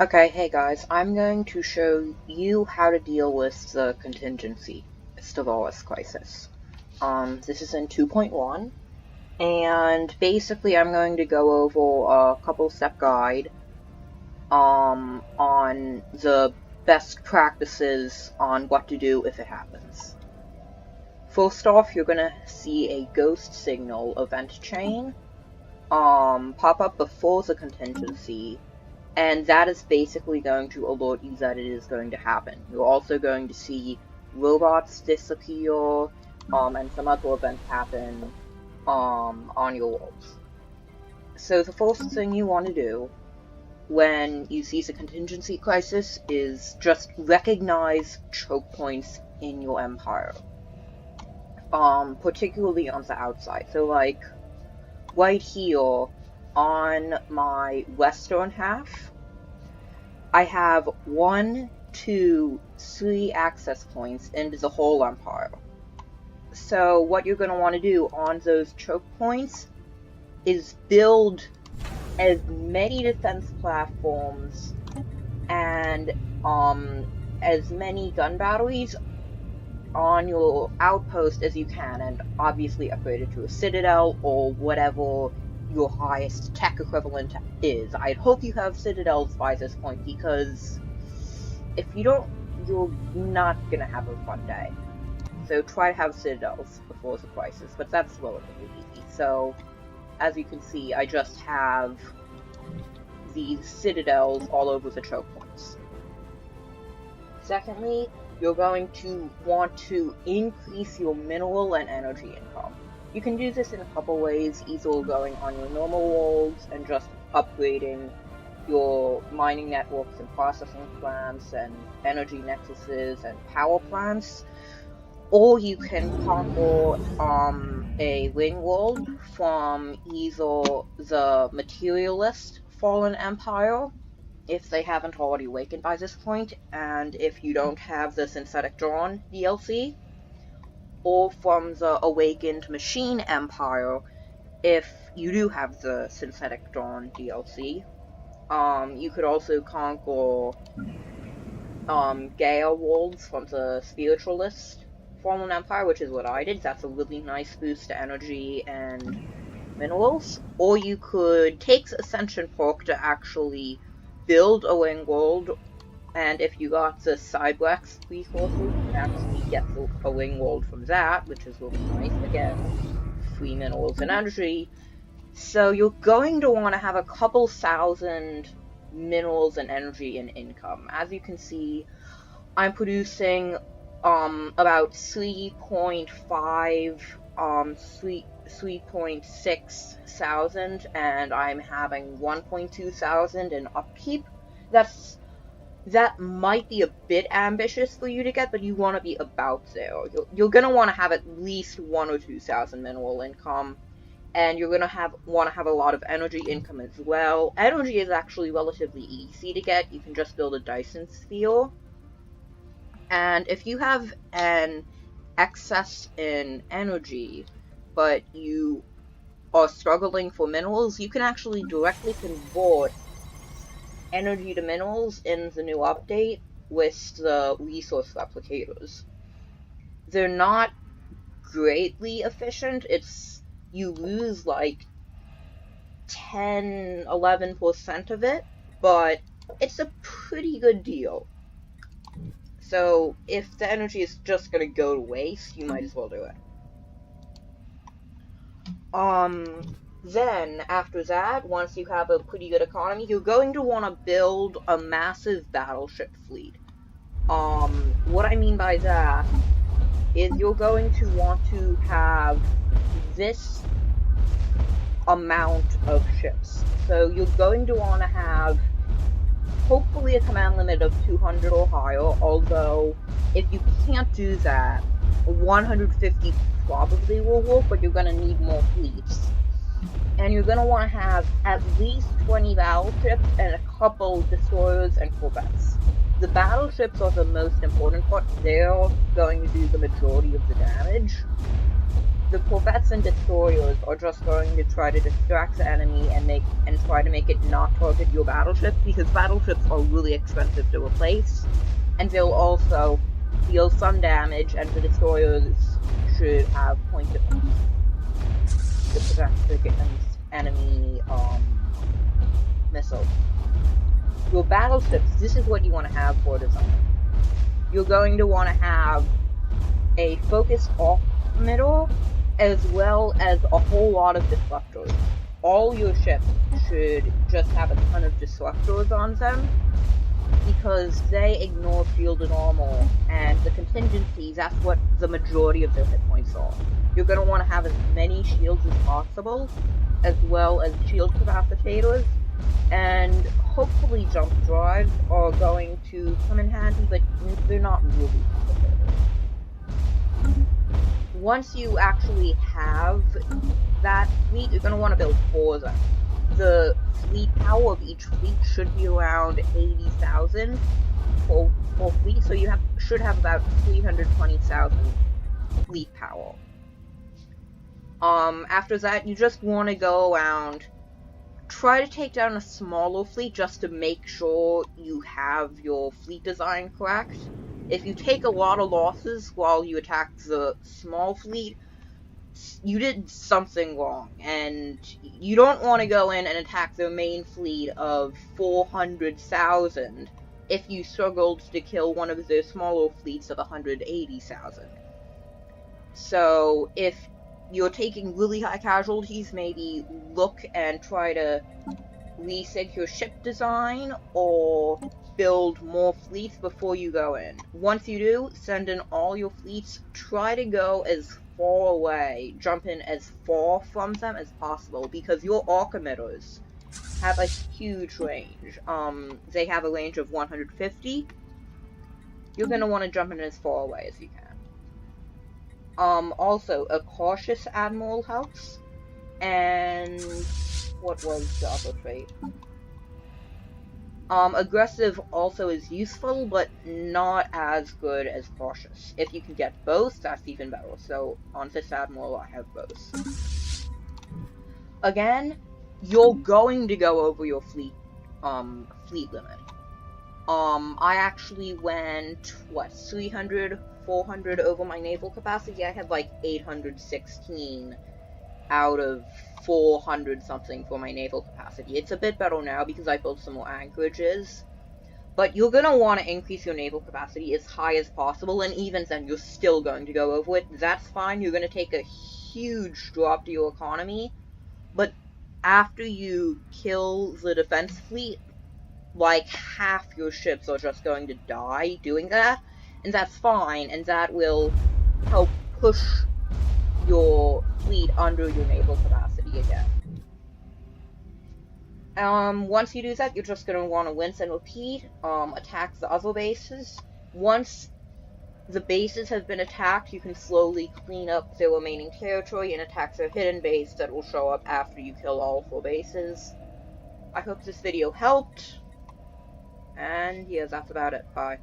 Okay, hey guys, I'm going to show you how to deal with the Contingency, Stellaris crisis. This is in 2.1, and basically I'm going to go over a couple-step guide, on the best practices on what to do if it happens. First off, you're gonna see a ghost signal event chain, pop up before the Contingency, and that is basically going to alert you that it is going to happen. You're also going to see robots disappear, and some other events happen, on your worlds. So the first thing you want to do when you see the contingency crisis is just recognize choke points in your empire. Particularly on the outside. So like, right here, on my western half, I have 1, 2, 3 access points into the whole empire. So what you're going to want to do on those choke points is build as many defense platforms and as many gun batteries on your outpost as you can, and obviously upgrade it to a citadel or whatever your highest tech equivalent is. I'd hope you have citadels by this point, because if you don't, you're not gonna have a fun day. So try to have citadels before the crisis, but that's relatively easy. So, as you can see, I just have these citadels all over the choke points. Secondly, you're going to want to increase your mineral and energy income. You can do this in a couple ways, either going on your normal worlds and just upgrading your mining networks and processing plants and energy nexuses and power plants, or you can conquer a ring world from either the materialist Fallen Empire, if they haven't already awakened by this point, and if you don't have the Synthetic Dawn DLC, or from the Awakened Machine Empire, if you do have the Synthetic Dawn DLC. You could also conquer Gaia worlds from the Spiritualist Fallen Empire, which is what I did. That's a really nice boost to energy and minerals. Or you could take the Ascension perk to actually build a ring world, and if you got the Cybrex resources, you can actually get a ring world from that, which is really nice. Again, free minerals and energy. So you're going to want to have a couple thousand minerals and energy and income. As you can see, I'm producing about 3.5, 3.6 thousand, and I'm having 1.2 thousand in upkeep. That might be a bit ambitious for you to get, but you want to be about there. You're going to want to have at least 1 or 2 thousand mineral income, and you're going to want to have a lot of energy income as well. Energy is actually relatively easy to get. You can just build a Dyson sphere. And if you have an excess in energy, but you are struggling for minerals, you can actually directly convert energy to minerals in the new update with the resource replicators. They're not greatly efficient. You lose like 10-11% of it, but it's a pretty good deal. So if the energy is just gonna go to waste, you might as well do it. Then, after that, once you have a pretty good economy, you're going to want to build a massive battleship fleet. What I mean by that is you're going to want to have this amount of ships. So you're going to want to have, hopefully, a command limit of 200 or higher, although if you can't do that, 150 probably will work, but you're going to need more fleets. And you're going to want to have at least 20 battleships and a couple destroyers and corvettes. The battleships are the most important part. They're going to do the majority of the damage. the corvettes and destroyers are just going to try to distract the enemy and try to make it not target your battleships, because battleships are really expensive to replace, and they'll also deal some damage, and the destroyers should have point defense to protect against enemy missiles. Your battleships, this is what you want to have for design. You're going to want to have a focused off middle, as well as a whole lot of disruptors. All your ships should just have a ton of disruptors on them, because they ignore shield and armor, and the contingencies, that's what the majority of their hit points are. You're going to want to have as many shields as possible, as well as shield capacitators, and hopefully jump drives are going to come in handy, but they're not really complicated. Once you actually have that fleet, you're going to want to build 4 of them. The fleet power of each fleet should be around 80,000 for fleet, so you should have about 320,000 fleet power. After that, you just want to go around, try to take down a smaller fleet just to make sure you have your fleet design correct. If you take a lot of losses while you attack the small fleet, you did something wrong, and you don't want to go in and attack their main fleet of 400,000 if you struggled to kill one of their smaller fleets of 180,000. So if you're taking really high casualties, maybe look and try to rethink your ship design or build more fleets before you go in. Once you do, send in all your fleets. Try to go as far away, jump in as far from them as possible, because your arc emitters have a huge range. They have a range of 150. You're going to want to jump in as far away as you can. Also, a cautious admiral helps, and what was the other trait? Aggressive also is useful, but not as good as cautious. If you can get both, that's even better. So, on this admiral, I have both. Again, you're going to go over your fleet limit. I actually went, 300, 400 over my naval capacity. I had like 816 out of 400 something for my naval capacity. It's a bit better now because I built some more anchorages. But you're going to want to increase your naval capacity as high as possible, and even then you're still going to go over it. That's fine. You're going to take a huge drop to your economy. But after you kill the defense fleet, like half your ships are just going to die doing that. And that's fine, and that will help push your fleet under your naval capacity again. Once you do that, you're just going to want to rinse and repeat, attack the other bases. Once the bases have been attacked, you can slowly clean up their remaining territory and attack their hidden base that will show up after you kill all 4 bases. I hope this video helped, and yeah, that's about it. Bye.